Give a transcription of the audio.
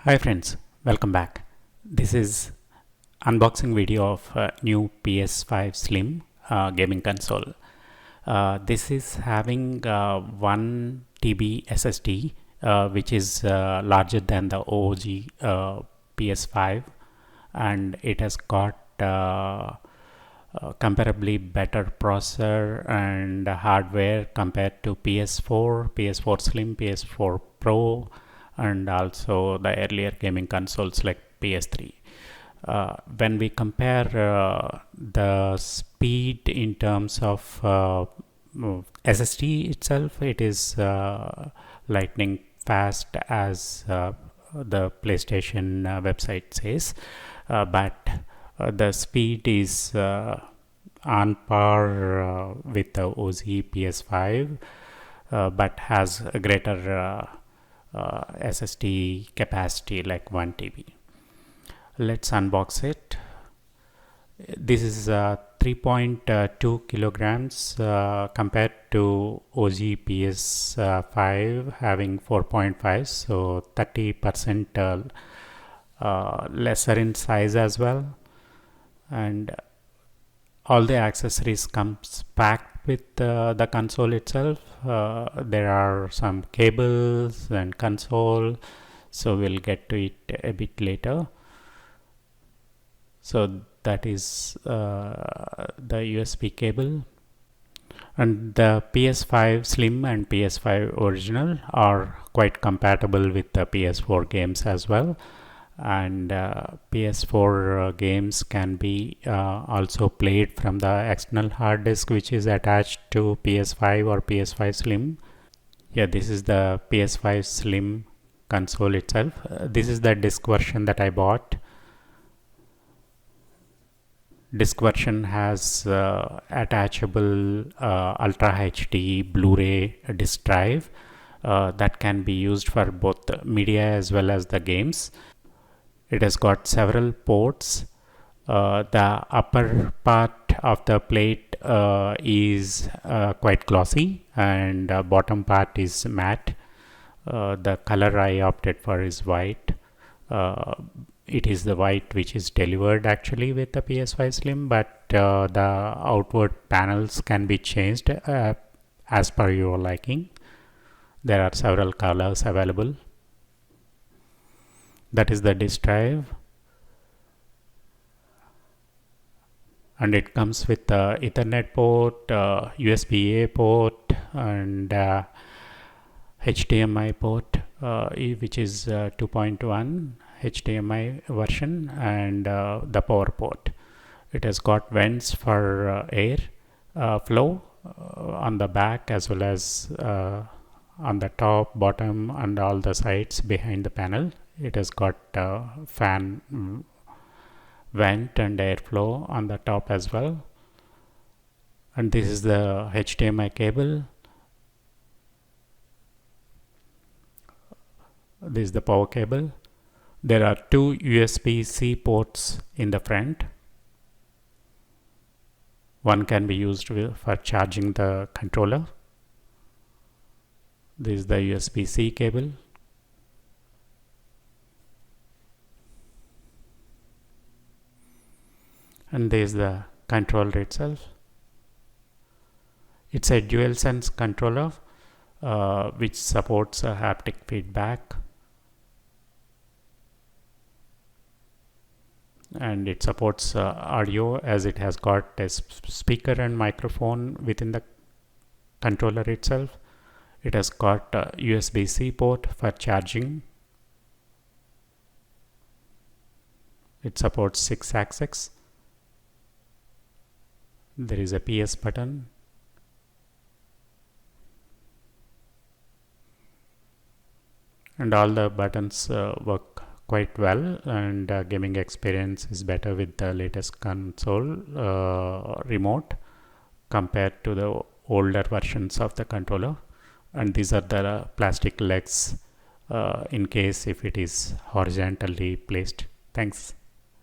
Hi friends, welcome back. This is unboxing video of new PS5 Slim gaming console. This is having 1 TB SSD, which is larger than the OG PS5, and it has got comparably better processor and hardware compared to PS4 Slim, PS4 Pro, and also the earlier gaming consoles like PS3. When we compare the speed in terms of SSD itself, it is lightning fast as the PlayStation website says, but the speed is on par with the OZ PS5, but has a greater SSD capacity like 1 TB. Let's unbox it. This is 3.2 kilograms compared to OG PS5 having 4.5, so 30% lesser in size as well. And all the accessories comes packed with the console itself. There are some cables and console, so we'll get to it a bit later. So that is the USB cable, and the PS5 Slim and PS5 Original are quite compatible with the PS4 games as well. And PS4 games can be also played from the external hard disk which is attached to PS5 or PS5 Slim. Yeah, this is the PS5 Slim console itself. This is the disk version that I bought. Disk version has attachable Ultra HD Blu-ray disc drive that can be used for both media as well as the games. It has got several ports. The upper part of the plate is quite glossy, and the bottom part is matte. The color I opted for is white. It is the white which is delivered actually with the PS5 Slim, but the outward panels can be changed as per your liking. There are several colors available. That is the disk drive, and it comes with the Ethernet port, USB-A port, and HDMI port, which is 2.1 HDMI version, and the power port. It has got vents for air flow on the back as well as on the top, bottom, and all the sides behind the panel. It has got fan vent and airflow on the top as well. And this is the HDMI cable. This is the power cable. There are two USB-C ports in the front. One can be used for charging the controller. This is the USB-C cable. And there is the controller itself. It's a dual sense controller which supports haptic feedback, and it supports audio as it has got a speaker and microphone within the controller itself. It has got a USB-C port for charging. It supports 6-axis. There is a PS button, and all the buttons work quite well, and gaming experience is better with the latest console remote compared to the older versions of the controller. And these are the plastic legs in case if it is horizontally placed. Thanks.